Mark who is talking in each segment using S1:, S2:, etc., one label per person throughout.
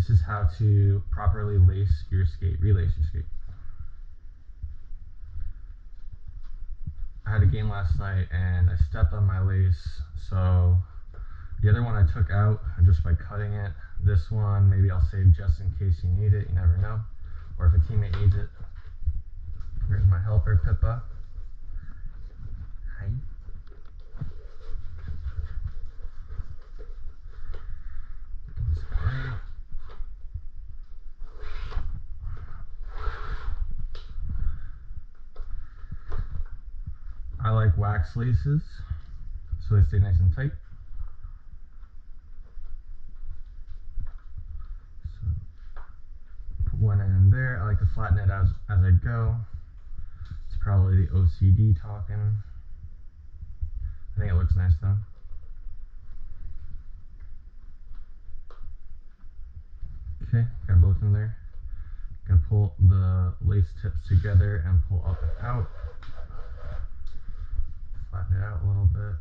S1: this is how to properly lace your skate, relace your skate. I had a game last night and I stepped on my lace, so the other one I took out just by cutting it. This one, maybe I'll save just in case you need it, you never know. Or if a teammate needs it. Here's my helper, Pippa. Hi. I like wax laces, so they stay nice and tight. So put one in there. I like to flatten it as I go. It's probably the OCD talking. I think it looks nice though. Okay, got both in there. Gonna pull the lace tips together and pull up and out. Flatten it out a little bit.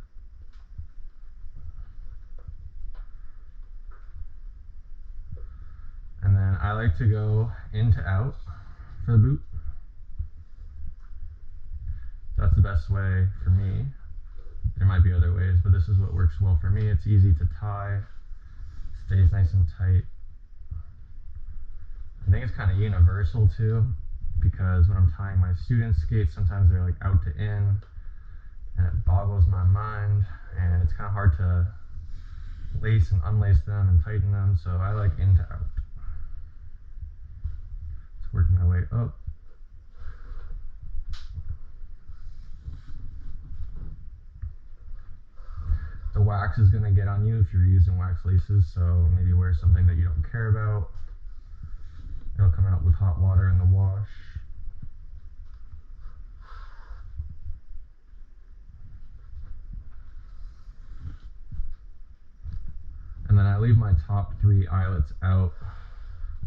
S1: And then I like to go in to out for the boot. That's the best way for me. There might be other ways, but this is what works well for me. It's easy to tie, stays nice and tight. I think it's kind of universal too, because when I'm tying my students' skates, sometimes they're like out to in, and it boggles my mind, and it's kind of hard to lace and unlace them and tighten them, so I like in to out. Just working my way up. The wax is going to get on you if you're using wax laces, so maybe wear something that you don't care about. It'll come out with hot water in the wash. And then I leave my top 3 eyelets out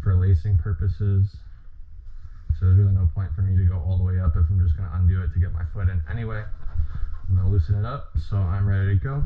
S1: for lacing purposes. So there's really no point for me to go all the way up if I'm just going to undo it to get my foot in anyway. I'm going to loosen it up, so I'm ready to go.